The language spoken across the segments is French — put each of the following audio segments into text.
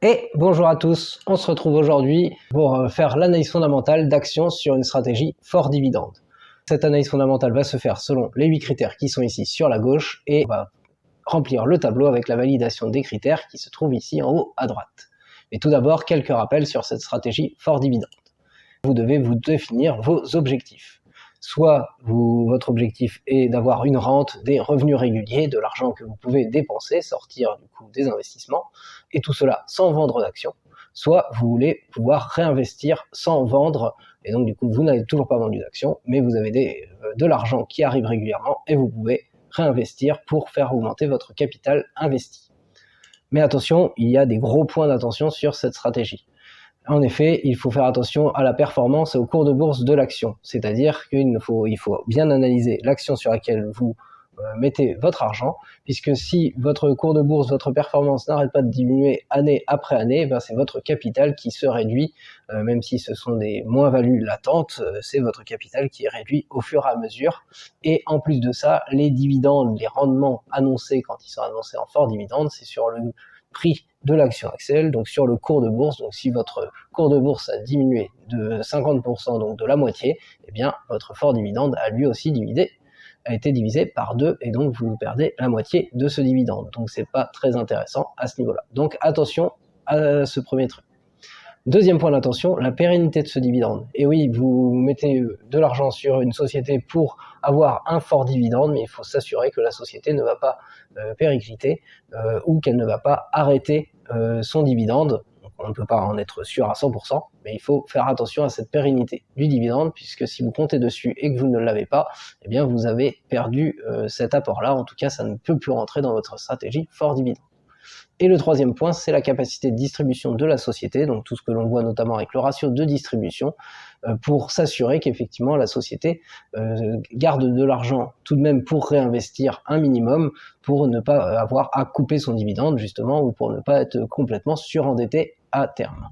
Et bonjour à tous, on se retrouve aujourd'hui pour faire l'analyse fondamentale d'actions sur une stratégie fort dividende. Cette analyse fondamentale va se faire selon les 8 critères qui sont ici sur la gauche et on va remplir le tableau avec la validation des critères qui se trouvent ici en haut à droite. Mais tout d'abord, quelques rappels sur cette stratégie fort dividende. Vous devez vous définir vos objectifs. Soit votre objectif est d'avoir une rente, des revenus réguliers, de l'argent que vous pouvez dépenser, sortir du coup des investissements, et tout cela sans vendre d'actions. Soit vous voulez pouvoir réinvestir sans vendre, et donc du coup vous n'avez toujours pas vendu d'actions, mais vous avez de l'argent qui arrive régulièrement et vous pouvez réinvestir pour faire augmenter votre capital investi. Mais attention, il y a des gros points d'attention sur cette stratégie. En effet, il faut faire attention à la performance et au cours de bourse de l'action. C'est-à-dire qu'il faut bien analyser l'action sur laquelle vous mettez votre argent, puisque si votre cours de bourse, votre performance n'arrête pas de diminuer année après année, c'est votre capital qui se réduit, même si ce sont des moins-values latentes, c'est votre capital qui est réduit au fur et à mesure. Et en plus de ça, les dividendes, les rendements annoncés quand ils sont annoncés en fort dividende, c'est sur le prix de l'action Axel, donc sur le cours de bourse. Donc si votre cours de bourse a diminué de 50%, donc de la moitié, eh bien votre fort dividende a lui aussi été divisé par 2 et donc vous perdez la moitié de ce dividende. Donc c'est pas très intéressant à ce niveau-là. Donc attention à ce premier truc. Deuxième point d'attention, la pérennité de ce dividende. Et oui, vous mettez de l'argent sur une société pour avoir un fort dividende, mais il faut s'assurer que la société ne va pas péricliter ou qu'elle ne va pas arrêter son dividende. Donc, on ne peut pas en être sûr à 100%, mais il faut faire attention à cette pérennité du dividende, puisque si vous comptez dessus et que vous ne l'avez pas, eh bien vous avez perdu cet apport-là. En tout cas, ça ne peut plus rentrer dans votre stratégie fort dividende. Et le troisième point, c'est la capacité de distribution de la société, donc tout ce que l'on voit notamment avec le ratio de distribution, pour s'assurer qu'effectivement la société garde de l'argent tout de même pour réinvestir un minimum, pour ne pas avoir à couper son dividende justement, ou pour ne pas être complètement surendetté à terme.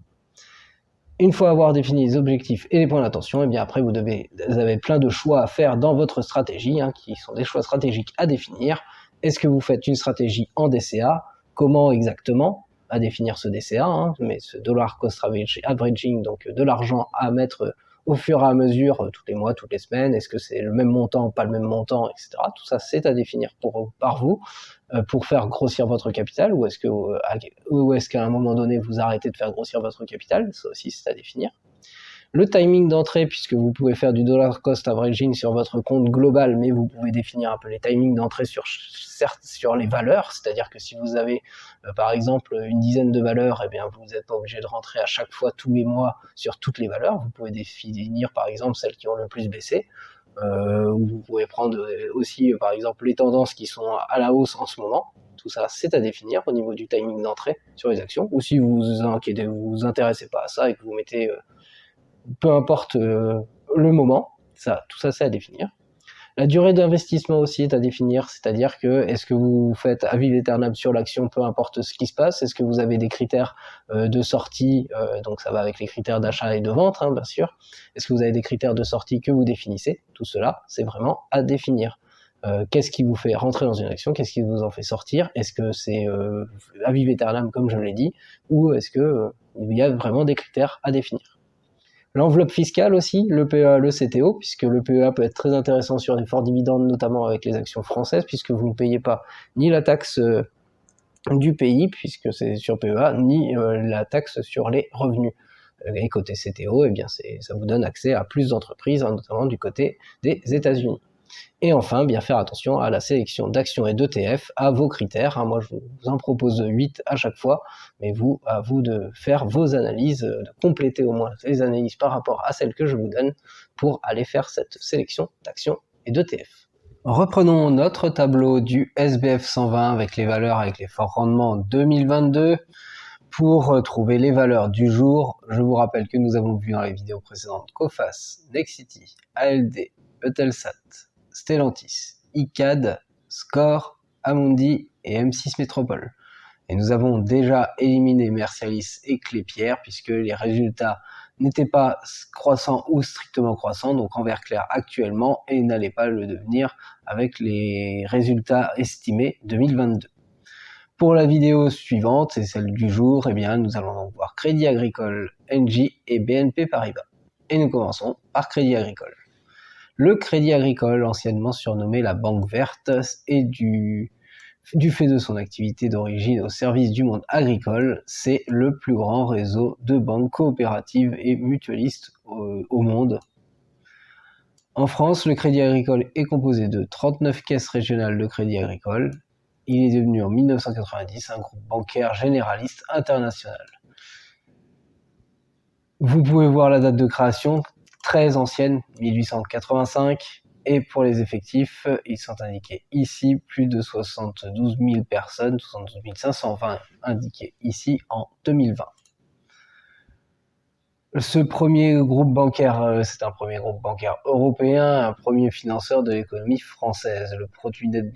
Une fois avoir défini les objectifs et les points d'attention, et bien après vous avez plein de choix à faire dans votre stratégie, qui sont des choix stratégiques à définir. Est-ce que vous faites une stratégie en DCA ? Comment exactement à définir ce DCA, mais ce dollar cost averaging, donc de l'argent à mettre au fur et à mesure, tous les mois, toutes les semaines, est-ce que c'est le même montant, pas le même montant, etc. Tout ça, c'est à définir par vous, pour faire grossir votre capital, ou est-ce qu'à un moment donné, vous arrêtez de faire grossir votre capital, ça aussi, c'est à définir. Le timing d'entrée, puisque vous pouvez faire du dollar cost averaging sur votre compte global, mais vous pouvez définir un peu les timings d'entrée sur les valeurs, c'est-à-dire que si vous avez par exemple une dizaine de valeurs, eh bien vous n'êtes pas obligé de rentrer à chaque fois tous les mois sur toutes les valeurs, vous pouvez définir par exemple celles qui ont le plus baissé, ou vous pouvez prendre aussi par exemple les tendances qui sont à la hausse en ce moment. Tout ça, c'est à définir au niveau du timing d'entrée sur les actions, ou si vous vous intéressez pas à ça et que vous mettez peu importe le moment, tout ça c'est à définir. La durée d'investissement aussi est à définir, c'est-à-dire que est-ce que vous faites à vive aeternam sur l'action, peu importe ce qui se passe, est-ce que vous avez des critères de sortie, donc ça va avec les critères d'achat et de vente, bien sûr, est-ce que vous avez des critères de sortie que vous définissez, tout cela c'est vraiment à définir. Qu'est-ce qui vous fait rentrer dans une action, qu'est-ce qui vous en fait sortir, est-ce que c'est à vive aeternam comme je l'ai dit, ou est-ce que il y a vraiment des critères à définir. L'enveloppe fiscale aussi, le PEA, le CTO, puisque le PEA peut être très intéressant sur des forts dividendes, notamment avec les actions françaises, puisque vous ne payez pas ni la taxe du pays, puisque c'est sur PEA, ni la taxe sur les revenus. Et côté CTO, eh bien ça vous donne accès à plus d'entreprises, notamment du côté des États-Unis. Et enfin, bien faire attention à la sélection d'actions et d'ETF, à vos critères. Moi, je vous en propose 8 à chaque fois, mais à vous de faire vos analyses, de compléter au moins les analyses par rapport à celles que je vous donne pour aller faire cette sélection d'actions et d'ETF. Reprenons notre tableau du SBF 120 avec les valeurs avec les forts rendements 2022. Pour trouver les valeurs du jour, je vous rappelle que nous avons vu dans les vidéos précédentes Coface, Nexity, ALD, Eutelsat, Stellantis, ICAD, Score, Amundi et M6 Métropole. Et nous avons déjà éliminé Mercialis et Clépierre puisque les résultats n'étaient pas croissants ou strictement croissants, donc en vert clair actuellement, et n'allaient pas le devenir avec les résultats estimés 2022. Pour la vidéo suivante, et celle du jour, eh bien, nous allons donc voir Crédit Agricole, Engie et BNP Paribas. Et nous commençons par Crédit Agricole. Le Crédit Agricole, anciennement surnommé la Banque Verte, est du fait de son activité d'origine au service du monde agricole, c'est le plus grand réseau de banques coopératives et mutualistes au monde. En France, le Crédit Agricole est composé de 39 caisses régionales de Crédit Agricole. Il est devenu en 1990 un groupe bancaire généraliste international. Vous pouvez voir la date de création, très ancienne, 1885, et pour les effectifs, ils sont indiqués ici, plus de 72 000 personnes, 72 520 indiqués ici en 2020. Ce premier groupe bancaire, c'est un premier groupe bancaire européen, un premier financeur de l'économie française. Le produit net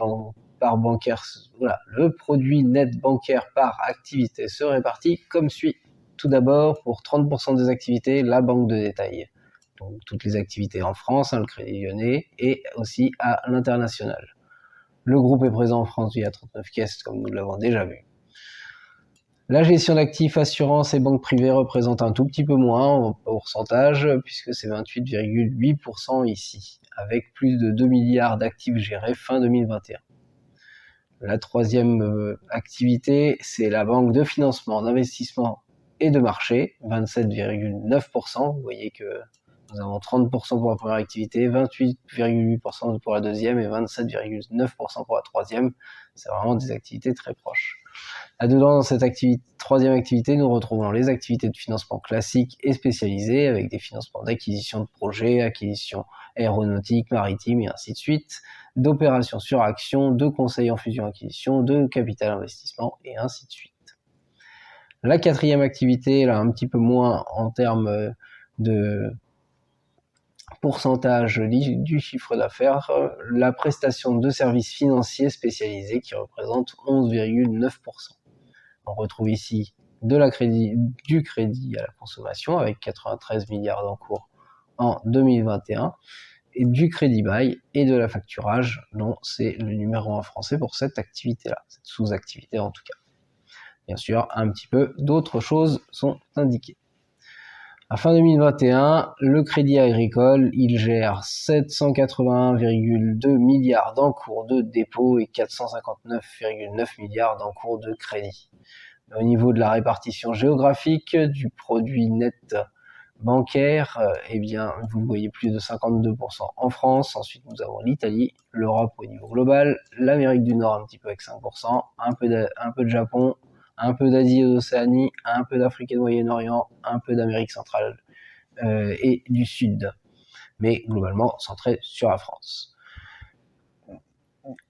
le produit net bancaire par activité se répartit comme suit. Tout d'abord, pour 30% des activités, la banque de détail. Donc toutes les activités en France, le Crédit Lyonnais, et aussi à l'international. Le groupe est présent en France via 39 caisses, comme nous l'avons déjà vu. La gestion d'actifs, assurances et banques privées représente un tout petit peu moins en pourcentage, puisque c'est 28,8% ici, avec plus de 2 milliards d'actifs gérés fin 2021. La troisième activité, c'est la banque de financement, d'investissement et de marché, 27,9%. Vous voyez que nous avons 30% pour la première activité, 28,8% pour la deuxième et 27,9% pour la troisième. C'est vraiment des activités très proches. Là-dedans, dans cette troisième activité, nous retrouvons les activités de financement classiques et spécialisées, avec des financements d'acquisition de projets, acquisition aéronautique, maritime et ainsi de suite, d'opérations sur actions, de conseils en fusion-acquisition, de capital investissement et ainsi de suite. La quatrième activité, là un petit peu moins en termes de pourcentage du chiffre d'affaires, la prestation de services financiers spécialisés qui représente 11,9%. On retrouve ici du crédit à la consommation avec 93 milliards d'encours en 2021 et du crédit bail et de la facturage dont c'est le numéro 1 français pour cette activité-là, cette sous-activité en tout cas. Bien sûr, un petit peu d'autres choses sont indiquées. À fin 2021, le Crédit Agricole, il gère 781,2 milliards d'encours de dépôt et 459,9 milliards d'encours de crédit. Au niveau de la répartition géographique du produit net bancaire, eh bien, vous voyez plus de 52% en France. Ensuite, nous avons l'Italie, l'Europe au niveau global, l'Amérique du Nord un petit peu avec 5%, un peu de Japon, un peu d'Asie et d'Océanie, un peu d'Afrique et de Moyen-Orient, un peu d'Amérique centrale et du Sud, mais globalement centré sur la France.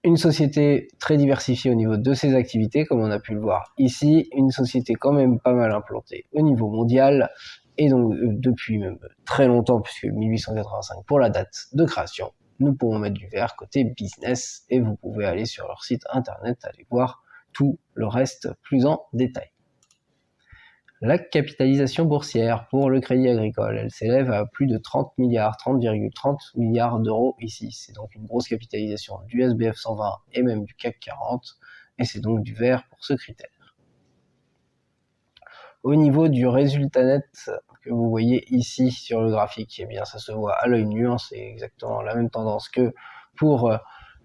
Une société très diversifiée au niveau de ses activités, comme on a pu le voir ici, une société quand même pas mal implantée au niveau mondial, et donc depuis même très longtemps, puisque 1885 pour la date de création, nous pouvons mettre du vert côté business, et vous pouvez aller sur leur site internet, aller voir tout le reste plus en détail. La capitalisation boursière pour le Crédit Agricole, elle s'élève à plus de 30,30 milliards d'euros ici. C'est donc une grosse capitalisation du SBF 120 et même du CAC 40, et c'est donc du vert pour ce critère. Au niveau du résultat net que vous voyez ici sur le graphique, eh bien ça se voit à l'œil nu, c'est exactement la même tendance que pour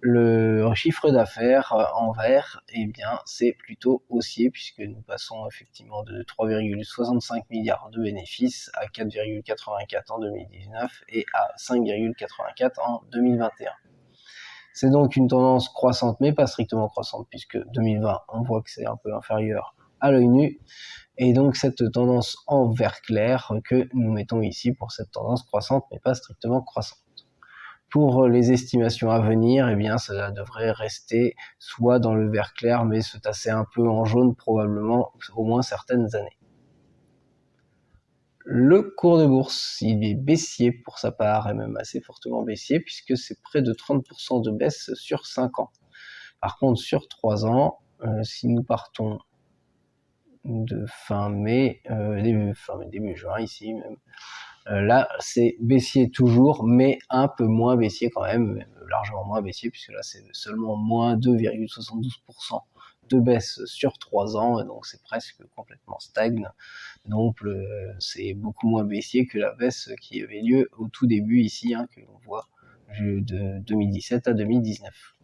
le chiffre d'affaires en vert, eh bien c'est plutôt haussier puisque nous passons effectivement de 3,65 milliards de bénéfices à 4,84 en 2019 et à 5,84 en 2021. C'est donc une tendance croissante mais pas strictement croissante puisque 2020 on voit que c'est un peu inférieur à l'œil nu, et donc cette tendance en vert clair que nous mettons ici pour cette tendance croissante mais pas strictement croissante. Pour les estimations à venir, eh bien, ça devrait rester soit dans le vert clair, mais se tasser un peu en jaune probablement au moins certaines années. Le cours de bourse, il est baissier pour sa part, et même assez fortement baissier, puisque c'est près de 30% de baisse sur 5 ans. Par contre, sur 3 ans, si nous partons de fin mai, début juin ici même, là, c'est baissier toujours, mais un peu moins baissier quand même, largement moins baissier, puisque là, c'est seulement moins 2,72% 2 baisses sur 3 ans, et donc c'est presque complètement stagne. Donc c'est beaucoup moins baissier que la baisse qui avait lieu au tout début ici, que l'on voit de 2017 à 2019.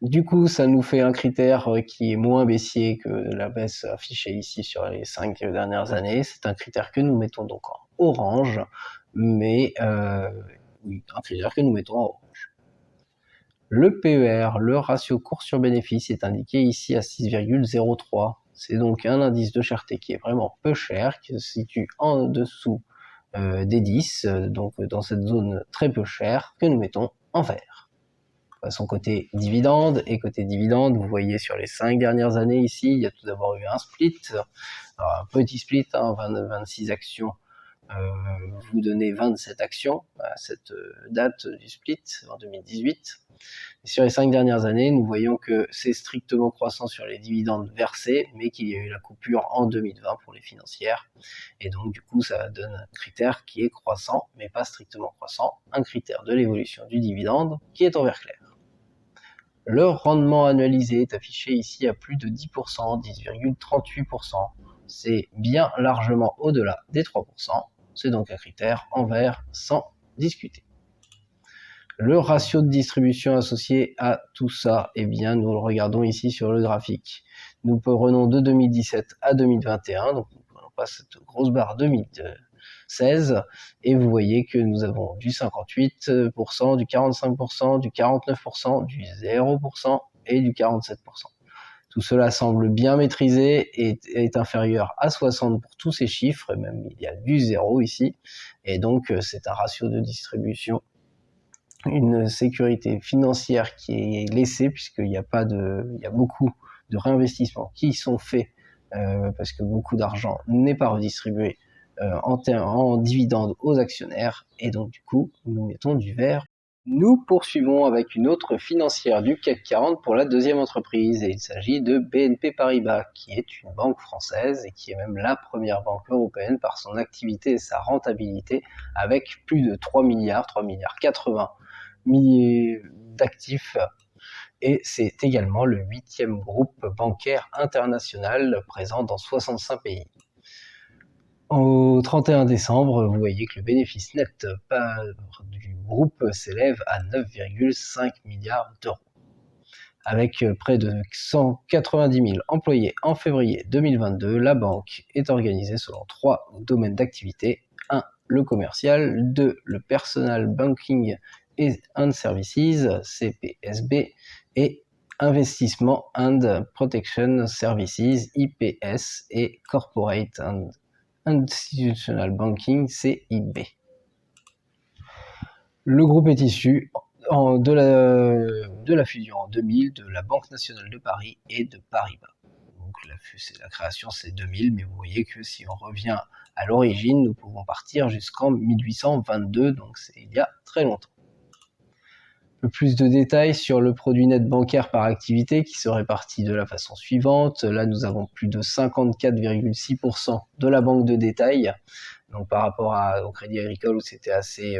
Du coup, ça nous fait un critère qui est moins baissier que la baisse affichée ici sur les 5 dernières années. C'est un critère que nous mettons donc en orange, mais oui, un critère que nous mettons en orange. Le PER, le ratio cours sur bénéfice, est indiqué ici à 6,03. C'est donc un indice de cherté qui est vraiment peu cher, qui se situe en dessous des 10, donc dans cette zone très peu chère, que nous mettons en vert. Son côté dividende, vous voyez sur les 5 dernières années ici, il y a tout d'abord eu un split, alors un petit split, 26 actions, vous donnez 27 actions à cette date du split en 2018. Et sur les 5 dernières années, nous voyons que c'est strictement croissant sur les dividendes versés, mais qu'il y a eu la coupure en 2020 pour les financières. Et donc du coup, ça donne un critère qui est croissant, mais pas strictement croissant, un critère de l'évolution du dividende qui est en vert clair. Le rendement annualisé est affiché ici à plus de 10%, 10,38%. C'est bien largement au-delà des 3%. C'est donc un critère en vert sans discuter. Le ratio de distribution associé à tout ça, eh bien, nous le regardons ici sur le graphique. Nous prenons de 2017 à 2021, donc nous ne prenons pas cette grosse barre 2016, et vous voyez que nous avons du 58%, du 45%, du 49%, du 0% et du 47%. Tout cela semble bien maîtrisé et est inférieur à 60 pour tous ces chiffres, et même il y a du 0 ici, et donc c'est un ratio de distribution, une sécurité financière qui est laissée, puisqu'il y a beaucoup de réinvestissements qui sont faits, parce que beaucoup d'argent n'est pas redistribué en dividendes aux actionnaires, et donc du coup nous mettons du vert. Nous poursuivons avec une autre financière du CAC 40 pour la deuxième entreprise, et il s'agit de BNP Paribas, qui est une banque française et qui est même la première banque européenne par son activité et sa rentabilité, avec plus de 3 milliards 80 milliers d'actifs, et c'est également le 8e groupe bancaire international présent dans 65 pays. Au 31 décembre, vous voyez que le bénéfice net du groupe s'élève à 9,5 milliards d'euros. Avec près de 190 000 employés en février 2022, la banque est organisée selon 3 domaines d'activité. 1. Le commercial. 2. Le Personal Banking and Services, CPSB, et Investment and Protection Services, IPS, et Corporate and Institutional Banking, CIB. Le groupe est issu de la fusion en 2000 de la Banque nationale de Paris et de Paribas. Donc la création c'est 2000, mais vous voyez que si on revient à l'origine, nous pouvons partir jusqu'en 1822, donc c'est il y a très longtemps. Un peu plus de détails sur le produit net bancaire par activité qui se répartit de la façon suivante. Là, nous avons plus de 54,6% de la banque de détail, donc par rapport au Crédit Agricole où c'était assez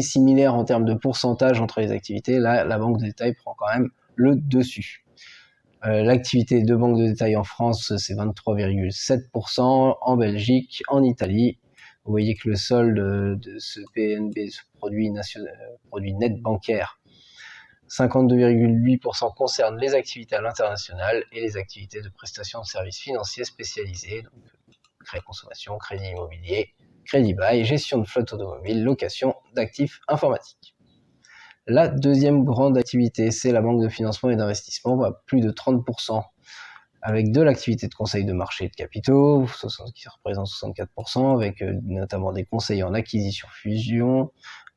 similaire en termes de pourcentage entre les activités. Là, la banque de détail prend quand même le dessus. L'activité de banque de détail en France, c'est 23,7%, en Belgique, en Italie. Vous voyez que le solde de ce PNB, ce produit net bancaire, 52,8% concerne les activités à l'international et les activités de prestation de services financiers spécialisés, donc crédit consommation, crédit immobilier, crédit bail, gestion de flotte automobile, location d'actifs informatiques. La deuxième grande activité, c'est la banque de financement et d'investissement, plus de 30%, avec de l'activité de conseil de marché et de capitaux, qui représente 64%, avec notamment des conseils en acquisition-fusion,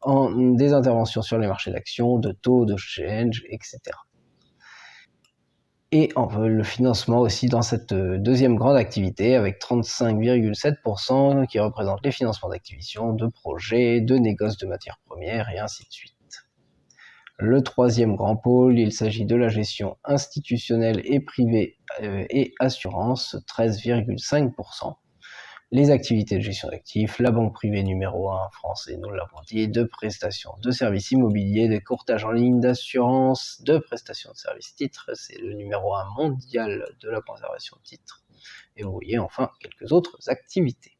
des interventions sur les marchés d'actions, de taux, de change, etc. Et le financement aussi dans cette deuxième grande activité, avec 35,7% qui représente les financements d'acquisition, de projets, de négoces de matières premières, et ainsi de suite. Le troisième grand pôle, il s'agit de la gestion institutionnelle et privée et assurance, 13,5%. les activités de gestion d'actifs, la banque privée numéro 1 en France, et nous l'avons dit, de prestations de services immobiliers, de courtage en ligne, d'assurance, de prestations de services titres, c'est le numéro 1 mondial de la conservation de titres. Et vous voyez enfin quelques autres activités.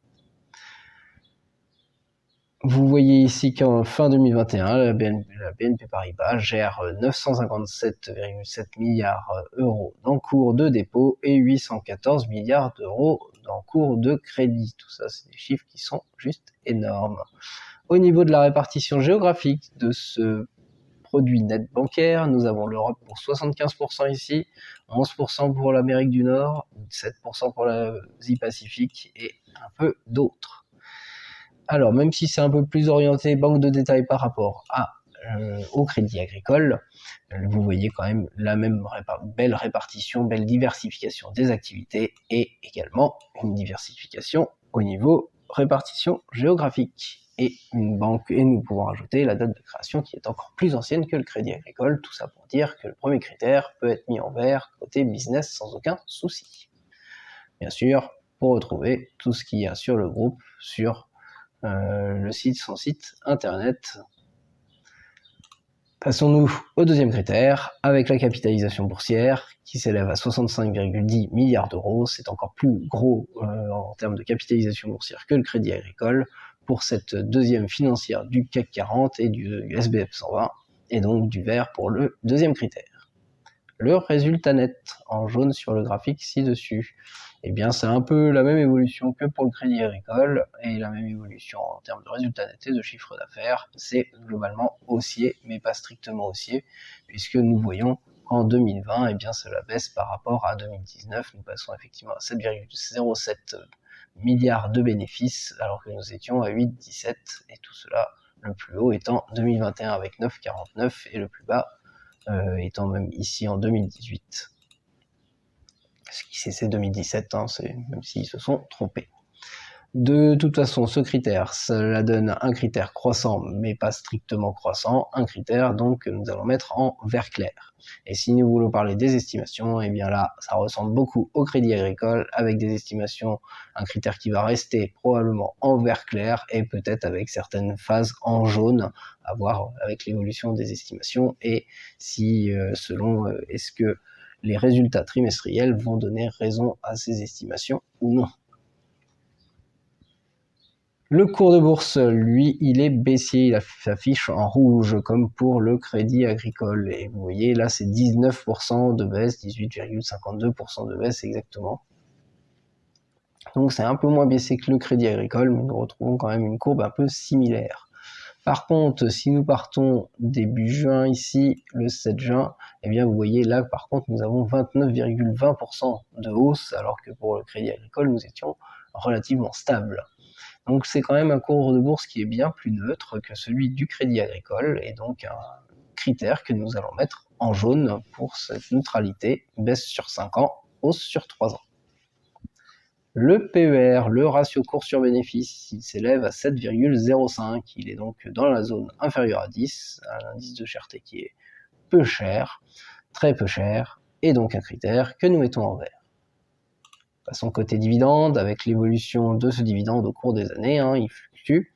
Vous voyez ici qu'en fin 2021, la BNP Paribas gère 957,7 milliards d'euros d'encours de dépôt et 814 milliards d'euros d'encours de crédit. Tout ça, c'est des chiffres qui sont juste énormes. Au niveau de la répartition géographique de ce produit net bancaire, nous avons l'Europe pour 75% ici, 11% pour l'Amérique du Nord, 7% pour l'Asie Pacifique et un peu d'autres. Alors, même si c'est un peu plus orienté banque de détail par rapport au Crédit Agricole, vous voyez quand même la même belle répartition, belle diversification des activités et également une diversification au niveau répartition géographique. Et une banque, et nous pouvons rajouter la date de création qui est encore plus ancienne que le Crédit Agricole, tout ça pour dire que le premier critère peut être mis en vert côté business sans aucun souci. Bien sûr, pour retrouver tout ce qu'il y a sur le groupe, sur son site internet. Passons-nous au deuxième critère, avec la capitalisation boursière qui s'élève à 65,10 milliards d'euros. C'est encore plus gros en termes de capitalisation boursière que le Crédit Agricole pour cette deuxième financière du CAC 40 et du SBF 120, et donc du vert pour le deuxième critère. Le résultat net en jaune sur le graphique ci-dessus, eh bien c'est un peu la même évolution que pour le Crédit Agricole et la même évolution en termes de résultat net et de chiffre d'affaires. C'est globalement haussier, mais pas strictement haussier, puisque nous voyons qu'en 2020, eh bien cela baisse par rapport à 2019. Nous passons effectivement à 7,07 milliards de bénéfices, alors que nous étions à 8,17, et tout cela, le plus haut étant 2021 avec 9,49 et le plus bas étant même ici en 2018. C'est 2017, hein, même s'ils se sont trompés. De toute façon, ce critère, cela donne un critère croissant, mais pas strictement croissant, un critère donc que nous allons mettre en vert clair. Et si nous voulons parler des estimations, eh bien là, ça ressemble beaucoup au Crédit Agricole, avec des estimations, un critère qui va rester probablement en vert clair, et peut-être avec certaines phases en jaune, à voir avec l'évolution des estimations, et si selon est-ce que les résultats trimestriels vont donner raison à ces estimations ou non. Le cours de bourse, lui, il est baissier, il affiche en rouge, comme pour le Crédit Agricole. Et vous voyez, là, c'est 19% de baisse, 18,52% de baisse exactement. Donc c'est un peu moins baissé que le Crédit Agricole, mais nous retrouvons quand même une courbe un peu similaire. Par contre, si nous partons début juin ici, le 7 juin, eh bien vous voyez là par contre nous avons 29,20% de hausse, alors que pour le Crédit Agricole nous étions relativement stables. Donc c'est quand même un cours de bourse qui est bien plus neutre que celui du Crédit Agricole, et donc un critère que nous allons mettre en jaune pour cette neutralité, baisse sur 5 ans, hausse sur 3 ans. Le PER, le ratio cours sur bénéfice, il s'élève à 7,05. Il est donc dans la zone inférieure à 10, un indice de cherté qui est peu cher, très peu cher, et donc un critère que nous mettons en vert. Passons côté dividende, avec l'évolution de ce dividende au cours des années, il fluctue.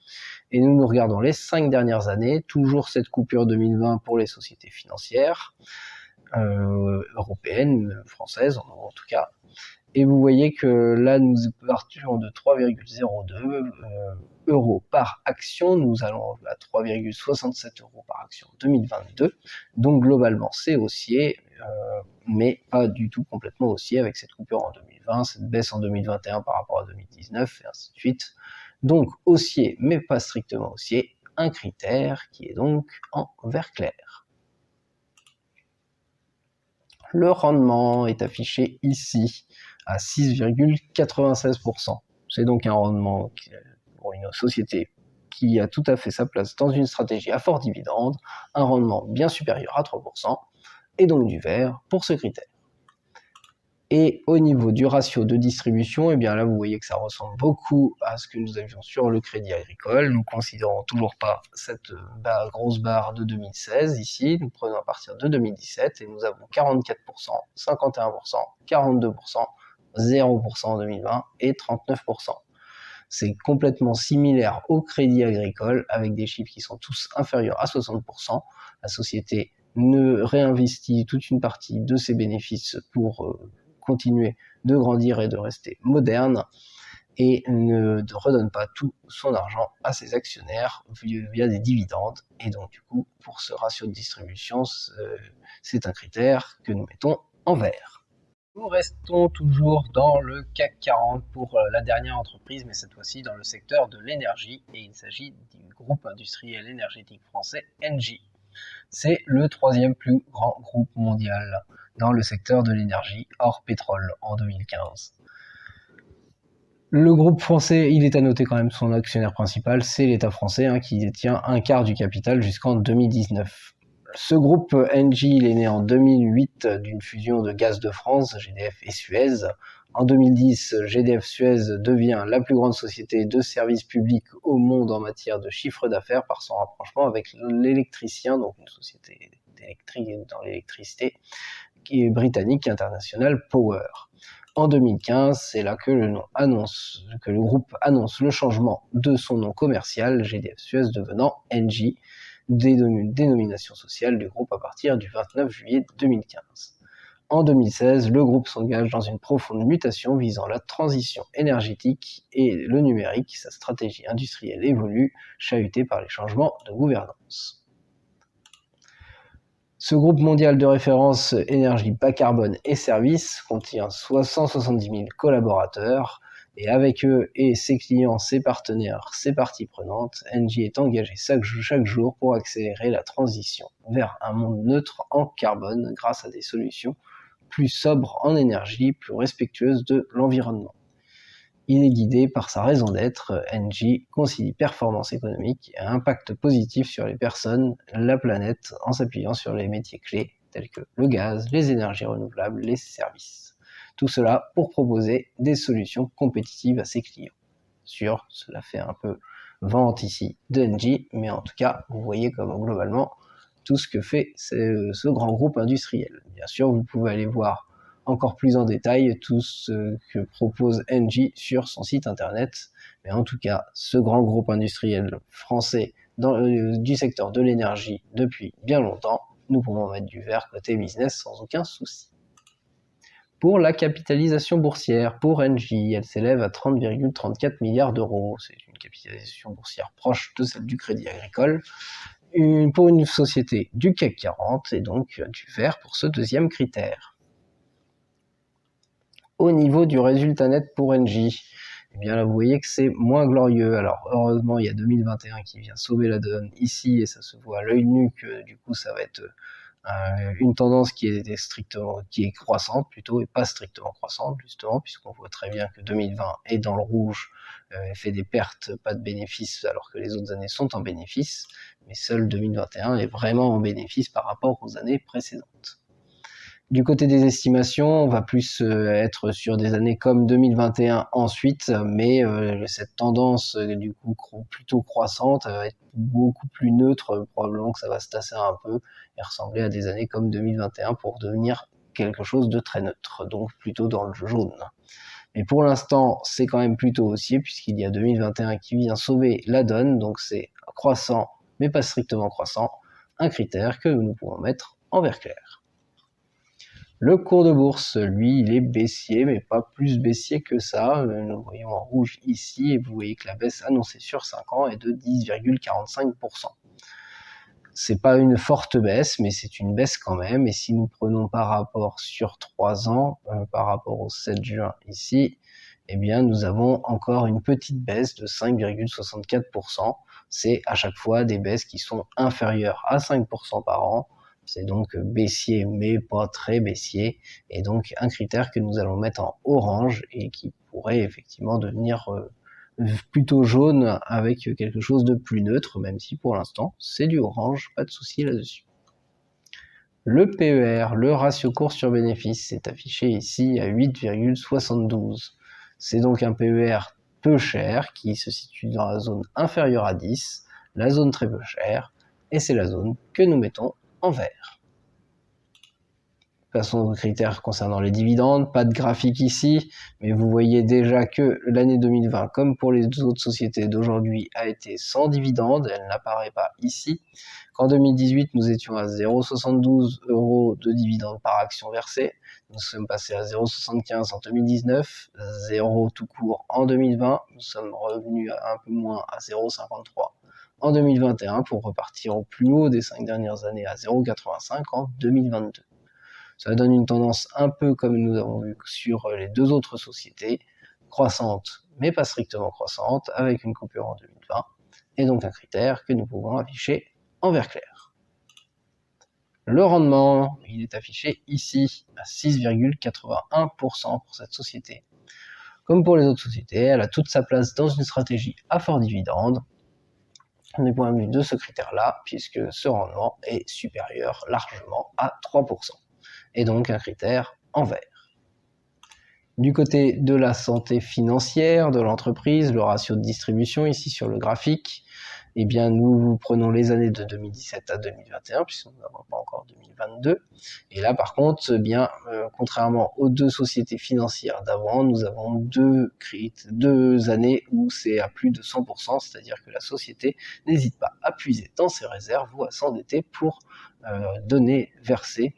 Et nous regardons les 5 dernières années, toujours cette coupure 2020 pour les sociétés financières, européennes, françaises en tout cas. Et vous voyez que là, nous partions de 3,02 euros par action. Nous allons à 3,67 euros par action en 2022. Donc globalement, c'est haussier, mais pas du tout complètement haussier avec cette coupure en 2020, cette baisse en 2021 par rapport à 2019, et ainsi de suite. Donc haussier, mais pas strictement haussier. Un critère qui est donc en vert clair. Le rendement est affiché ici à 6,96%. C'est donc un rendement pour une société qui a tout à fait sa place dans une stratégie à fort dividende, un rendement bien supérieur à 3%, et donc du vert pour ce critère. Et au niveau du ratio de distribution, eh bien là vous voyez que ça ressemble beaucoup à ce que nous avions sur le Crédit Agricole. Nous considérons toujours pas cette grosse barre de 2016 ici, nous prenons à partir de 2017 et nous avons 44%, 51%, 42%, 0% en 2020 et 39%. C'est complètement similaire au Crédit Agricole, avec des chiffres qui sont tous inférieurs à 60%. La société ne réinvestit toute une partie de ses bénéfices pour continuer de grandir et de rester moderne, et ne redonne pas tout son argent à ses actionnaires via des dividendes. Et donc du coup, pour ce ratio de distribution, c'est un critère que nous mettons en vert. Nous restons toujours dans le CAC 40 pour la dernière entreprise, mais cette fois-ci dans le secteur de l'énergie, et il s'agit du groupe industriel énergétique français Engie. C'est le troisième plus grand groupe mondial dans le secteur de l'énergie hors pétrole en 2015. Le groupe français, il est à noter quand même, son actionnaire principal, c'est l'État français, qui détient un quart du capital jusqu'en 2019. Ce groupe Engie, il est né en 2008 d'une fusion de Gaz de France, GDF et Suez. En 2010, GDF Suez devient la plus grande société de services publics au monde en matière de chiffre d'affaires par son rapprochement avec l'Électricien, donc une société électrique dans l'électricité, qui est britannique, International Power. En 2015, c'est là que le groupe annonce le changement de son nom commercial, GDF Suez devenant Engie, dénomination sociale du groupe à partir du 29 juillet 2015. En 2016, le groupe s'engage dans une profonde mutation visant la transition énergétique et le numérique. Sa stratégie industrielle évolue, chahutée par les changements de gouvernance. Ce groupe mondial de référence énergie bas carbone et services contient 170 000 collaborateurs, et avec eux et ses clients, ses partenaires, ses parties prenantes, Engie est engagé chaque jour pour accélérer la transition vers un monde neutre en carbone grâce à des solutions plus sobres en énergie, plus respectueuses de l'environnement. Il est guidé par sa raison d'être. Engie concilie performance économique et impact positif sur les personnes, la planète, en s'appuyant sur les métiers clés tels que le gaz, les énergies renouvelables, les services. Tout cela pour proposer des solutions compétitives à ses clients. Sûr, cela fait un peu vente ici de Engie, mais en tout cas, vous voyez comme globalement tout ce que fait ce grand groupe industriel. Bien sûr, vous pouvez aller voir encore plus en détail tout ce que propose Engie sur son site internet. Mais en tout cas, ce grand groupe industriel français du secteur de l'énergie depuis bien longtemps, nous pouvons mettre du vert côté business sans aucun souci. Pour la capitalisation boursière, pour Engie, elle s'élève à 30,34 milliards d'euros. C'est une capitalisation boursière proche de celle du Crédit Agricole. Pour une société du CAC 40, et donc du vert pour ce deuxième critère. Au niveau du résultat net pour Engie, eh bien là vous voyez que c'est moins glorieux. Alors heureusement il y a 2021 qui vient sauver la donne ici, et ça se voit à l'œil nu que du coup ça va être une tendance qui est croissante plutôt, et pas strictement croissante justement, puisqu'on voit très bien que 2020 est dans le rouge, fait des pertes, pas de bénéfices, alors que les autres années sont en bénéfice, mais seul 2021 est vraiment en bénéfice par rapport aux années précédentes. Du côté des estimations, on va plus être sur des années comme 2021 ensuite, mais cette tendance du coup plutôt croissante va être beaucoup plus neutre, probablement que ça va se tasser un peu et ressembler à des années comme 2021 pour devenir quelque chose de très neutre, donc plutôt dans le jaune. Mais pour l'instant, c'est quand même plutôt haussier puisqu'il y a 2021 qui vient sauver la donne, donc c'est croissant mais pas strictement croissant, un critère que nous pouvons mettre en vert clair. Le cours de bourse, lui, il est baissier, mais pas plus baissier que ça. Nous le voyons en rouge ici, et vous voyez que la baisse annoncée sur 5 ans est de 10,45%. C'est pas une forte baisse, mais c'est une baisse quand même. Et si nous prenons par rapport sur 3 ans, par rapport au 7 juin ici, eh bien, nous avons encore une petite baisse de 5,64%. C'est à chaque fois des baisses qui sont inférieures à 5% par an. C'est donc baissier, mais pas très baissier, et donc un critère que nous allons mettre en orange et qui pourrait effectivement devenir plutôt jaune avec quelque chose de plus neutre, même si pour l'instant c'est du orange, pas de souci là-dessus. Le PER, le ratio cours sur bénéfice, est affiché ici à 8,72. C'est donc un PER peu cher qui se situe dans la zone inférieure à 10, la zone très peu chère, et c'est la zone que nous mettons en vert. Passons aux critères concernant les dividendes. Pas de graphique ici, mais vous voyez déjà que l'année 2020, comme pour les autres sociétés d'aujourd'hui, a été sans dividende. Elle n'apparaît pas ici. Qu'en 2018, nous étions à 0,72 € de dividendes par action versée. Nous sommes passés à 0,75 en 2019, 0 tout court en 2020. Nous sommes revenus à un peu moins à 0,53 en 2021 pour repartir au plus haut des 5 dernières années à 0,85 en 2022. Ça donne une tendance un peu comme nous avons vu sur les deux autres sociétés, croissante mais pas strictement croissante, avec une coupure en 2020, et donc un critère que nous pouvons afficher en vert clair. Le rendement, il est affiché ici à 6,81% pour cette société. Comme pour les autres sociétés, elle a toute sa place dans une stratégie à fort dividende, du point de vue de ce critère-là, puisque ce rendement est supérieur largement à 3%. Et donc un critère en vert. Du côté de la santé financière de l'entreprise, le ratio de distribution ici sur le graphique, eh bien nous prenons les années de 2017 à 2021, puisque nous n'avons pas encore 2022. Et là par contre, contrairement aux deux sociétés financières d'avant, nous avons deux années où c'est à plus de 100%, c'est-à-dire que la société n'hésite pas à puiser dans ses réserves ou à s'endetter pour verser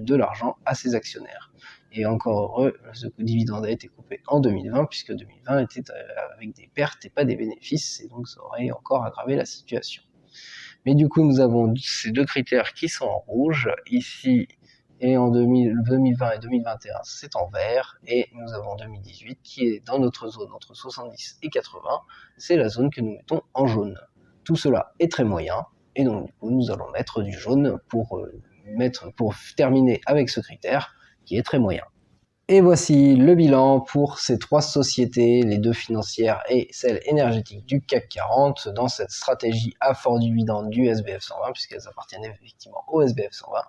de l'argent à ses actionnaires. Et encore heureux, ce dividende a été coupé en 2020, puisque 2020 était avec des pertes et pas des bénéfices, et donc ça aurait encore aggravé la situation. Mais du coup, nous avons ces deux critères qui sont en rouge, ici, et en 2020 et 2021, c'est en vert, et nous avons 2018 qui est dans notre zone entre 70 et 80, c'est la zone que nous mettons en jaune. Tout cela est très moyen, et donc du coup, nous allons mettre du jaune pour terminer avec ce critère qui est très moyen. Et voici le bilan pour ces trois sociétés, les deux financières et celle énergétique du CAC 40, dans cette stratégie à fort dividende du SBF 120, puisqu'elles appartiennent effectivement au SBF 120.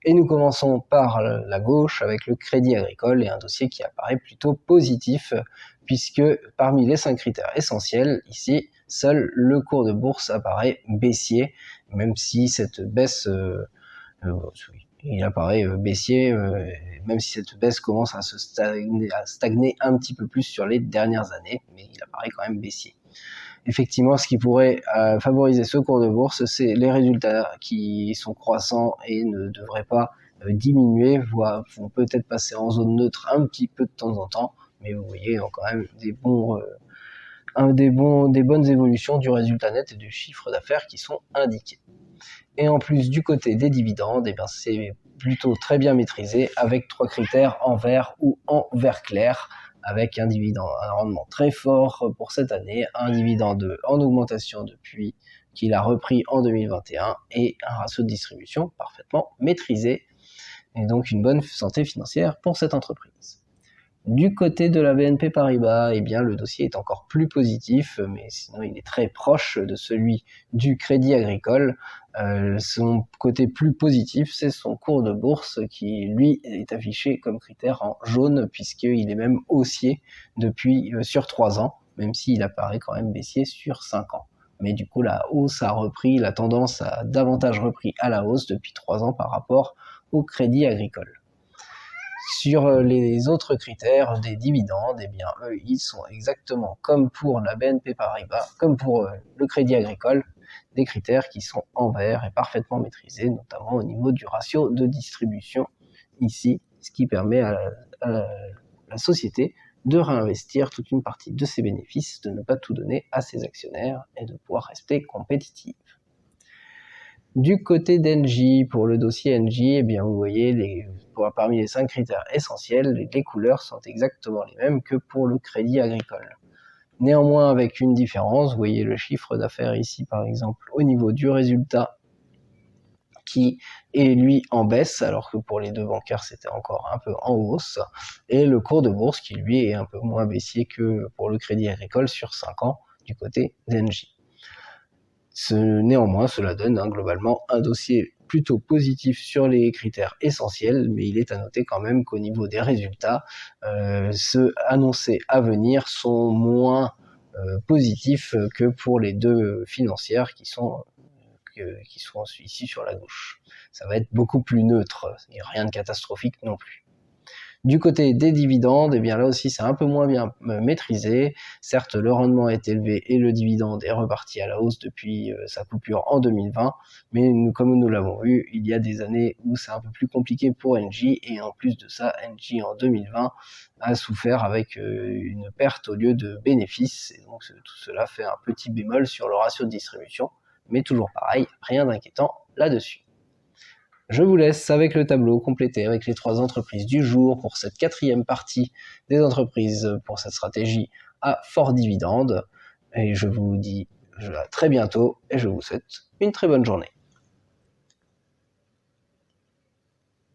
Et nous commençons par la gauche avec le Crédit Agricole et un dossier qui apparaît plutôt positif, puisque parmi les 5 critères essentiels, ici, seul le cours de bourse apparaît baissier, même si cette baisse il apparaît baissier, même si cette baisse commence à stagner un petit peu plus sur les dernières années, mais il apparaît quand même baissier. Effectivement, ce qui pourrait favoriser ce cours de bourse, c'est les résultats qui sont croissants et ne devraient pas diminuer, vont peut-être passer en zone neutre un petit peu de temps en temps, mais vous voyez quand même des bonnes évolutions du résultat net et du chiffre d'affaires qui sont indiqués. Et en plus, du côté des dividendes, c'est plutôt très bien maîtrisé avec 3 critères en vert ou en vert clair, avec un rendement très fort pour cette année, un dividende en augmentation depuis qu'il a repris en 2021 et un ratio de distribution parfaitement maîtrisé, et donc une bonne santé financière pour cette entreprise. Du côté de la BNP Paribas, le dossier est encore plus positif, mais sinon il est très proche de celui du Crédit Agricole. Son côté plus positif, c'est son cours de bourse qui, lui, est affiché comme critère en jaune, puisqu'il est même haussier sur 3 ans, même s'il apparaît quand même baissier sur 5 ans. Mais du coup, la tendance a davantage repris à la hausse depuis 3 ans par rapport au Crédit Agricole. Sur les autres critères des dividendes, eux, ils sont exactement comme pour la BNP Paribas, comme pour le Crédit Agricole, des critères qui sont en vert et parfaitement maîtrisés, notamment au niveau du ratio de distribution ici, ce qui permet à la société de réinvestir toute une partie de ses bénéfices, de ne pas tout donner à ses actionnaires et de pouvoir rester compétitive. Du côté d'Engie, pour le dossier Engie, vous voyez, parmi les 5 critères essentiels, les couleurs sont exactement les mêmes que pour le Crédit Agricole. Néanmoins, avec une différence, vous voyez le chiffre d'affaires ici, par exemple, au niveau du résultat, qui est lui en baisse, alors que pour les deux bancaires, c'était encore un peu en hausse, et le cours de bourse qui, lui, est un peu moins baissier que pour le Crédit Agricole sur 5 ans du côté d'Engie. Néanmoins, cela donne globalement un dossier plutôt positif sur les critères essentiels, mais il est à noter quand même qu'au niveau des résultats, ceux annoncés à venir sont moins positifs que pour les deux financières qui sont qui sont ici sur la gauche. Ça va être beaucoup plus neutre, il n'y a rien de catastrophique non plus. Du côté des dividendes, eh bien là aussi c'est un peu moins bien maîtrisé. Certes, le rendement est élevé et le dividende est reparti à la hausse depuis sa coupure en 2020, mais comme nous l'avons vu, il y a des années où c'est un peu plus compliqué pour Engie, et en plus de ça, Engie en 2020 a souffert avec une perte au lieu de bénéfice, et donc tout cela fait un petit bémol sur le ratio de distribution, mais toujours pareil, rien d'inquiétant là-dessus. Je vous laisse avec le tableau complété avec les 3 entreprises du jour pour cette 4e partie des entreprises pour cette stratégie à fort dividende. Et je vous dis à très bientôt et je vous souhaite une très bonne journée.